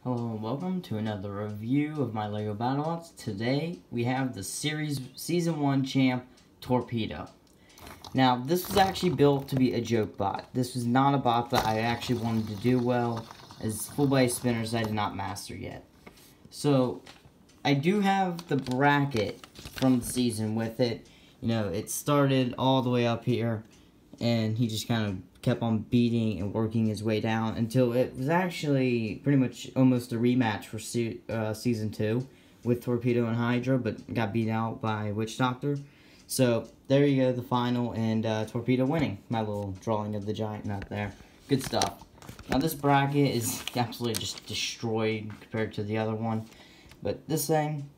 Hello and welcome to another review of my LEGO Battlebots. Today we have the Season 1 champ, Torpedo. Now this was actually built to be a joke bot. This was not a bot that I actually wanted to do well, as full body spinners I did not master yet. So I do have the bracket from the season with it. You know, it started all the way up here and he just kind of kept on beating and working his way down until it was actually pretty much almost a rematch for Season 2 with Torpedo and Hydra, but got beat out by Witch Doctor. So, there you go, the final, and Torpedo winning. My little drawing of the giant nut there. Good stuff. Now, this bracket is absolutely just destroyed compared to the other one, but this thing,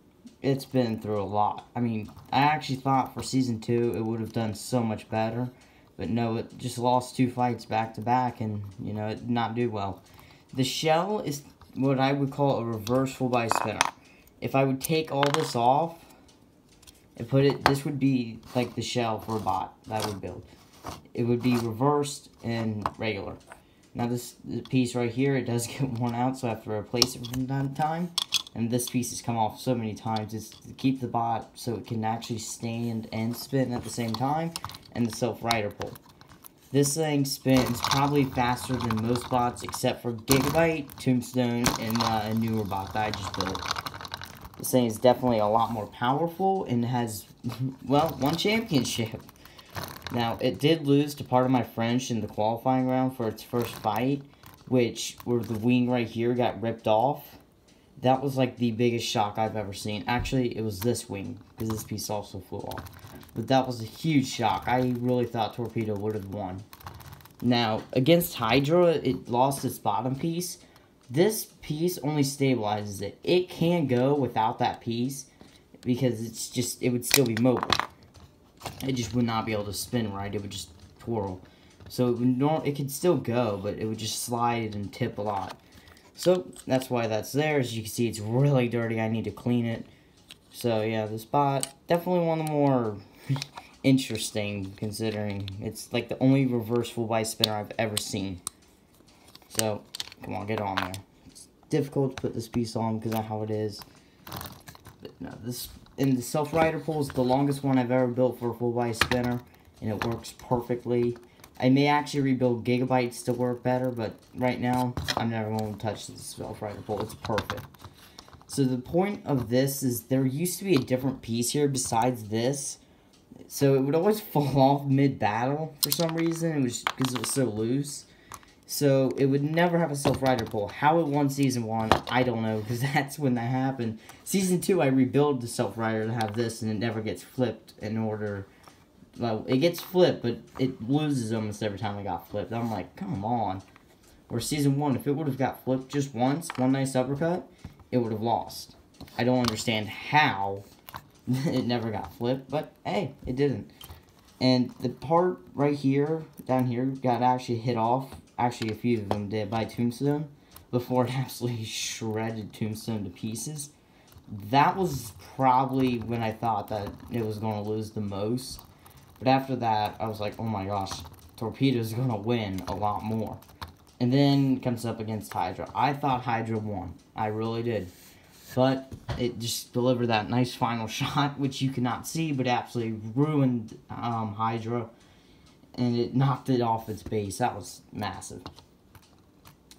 it's been through a lot. I mean, I actually thought for Season 2 it would have done so much better. But no, it just lost 2 fights back to back, and, you know, it did not do well. The shell is what I would call a reverse full body spinner. If I would take all this off and put it, this would be like the shell for a bot that I would build. It would be reversed and regular. Now this piece right here, it does get worn out, so I have to replace it from time to time. And this piece has come off so many times. It's to keep the bot so it can actually stand and spin at the same time. And the self-rider pull. This thing spins probably faster than most bots except for Gigabyte, Tombstone, and a newer bot that I just built. This thing is definitely a lot more powerful and has, well, 1 championship. Now, it did lose to part of my French in the qualifying round for its first fight, which, where the wing right here got ripped off. That was like the biggest shock I've ever seen. Actually, it was this wing, because this piece also flew off. But that was a huge shock. I really thought Torpedo would have won. Now, against Hydra, it lost its bottom piece. This piece only stabilizes it. It can go without that piece, because it's just, it would still be mobile. It just would not be able to spin right. It would just twirl. So it could still go, but it would just slide and tip a lot. So, that's why that's there. As you can see, it's really dirty. I need to clean it. So, yeah, this bot, definitely one of the more interesting, considering it's like the only reverse full body spinner I've ever seen. So, come on, get on there. It's difficult to put this piece on because of how it is. But no, the self-rider pull is the longest one I've ever built for a full body spinner, and it works perfectly. I may actually rebuild Gigabytes to work better, but right now, I'm never going to touch this self-rider pull. It's perfect. So the point of this is there used to be a different piece here besides this. So it would always fall off mid-battle for some reason. It was because it was so loose. So it would never have a self-rider pull. How it won Season 1, I don't know, because that's when that happened. Season 2, I rebuild the self-rider to have this, and it never gets flipped in order. Well, it gets flipped, but it loses almost every time it got flipped. I'm like, come on. Or Season 1, if it would have got flipped just once, one nice uppercut, it would have lost. I don't understand how it never got flipped, but hey, it didn't. And the part right here, down here, got actually hit off. Actually, a few of them did by Tombstone before it absolutely shredded Tombstone to pieces. That was probably when I thought that it was going to lose the most. But after that, I was like, oh my gosh, Torpedo's going to win a lot more. And then comes up against Hydra. I thought Hydra won. I really did. But it just delivered that nice final shot, which you cannot see, but absolutely ruined Hydra. And it knocked it off its base. That was massive.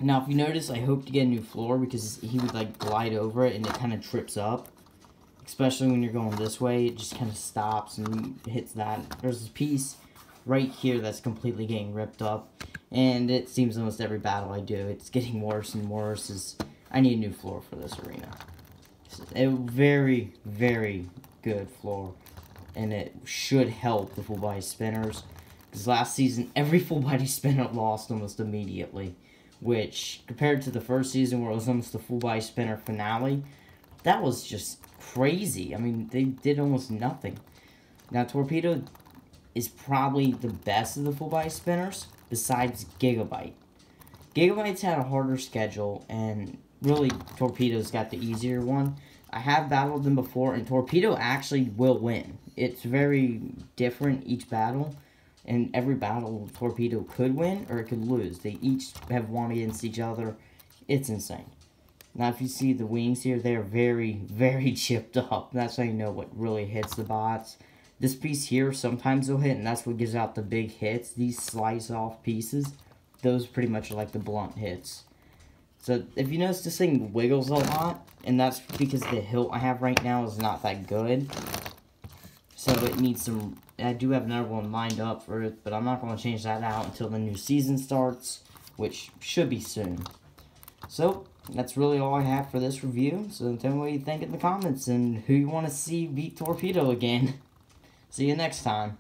Now, if you notice, I hope to get a new floor because he would, like, glide over it and it kind of trips up. Especially when you're going this way, it just kind of stops and hits that. There's this piece right here that's completely getting ripped up. And it seems almost every battle I do, it's getting worse and worse. I need a new floor for this arena. It's a very, very good floor. And it should help the full body spinners. Because last season, every full body spinner lost almost immediately. Which, compared to the first season where it was almost a full body spinner finale, that was just crazy. I mean, they did almost nothing. Now, Torpedo is probably the best of the full body spinners, besides Gigabyte. Gigabyte's had a harder schedule, and really, Torpedo's got the easier one. I have battled them before, and Torpedo actually will win. It's very different each battle, and every battle, Torpedo could win, or it could lose. They each have won against each other. It's insane. Now, if you see the wings here, they're very, very chipped up. That's how you know what really hits the bots. This piece here, sometimes will hit, and that's what gives out the big hits. These slice-off pieces, those pretty much are like the blunt hits. So, if you notice, this thing wiggles a lot, and that's because the hilt I have right now is not that good. So, it needs some... I do have another one lined up for it, but I'm not going to change that out until the new season starts, which should be soon. So, that's really all I have for this review. So, tell me what you think in the comments, and who you want to see beat Torpedo again. See you next time.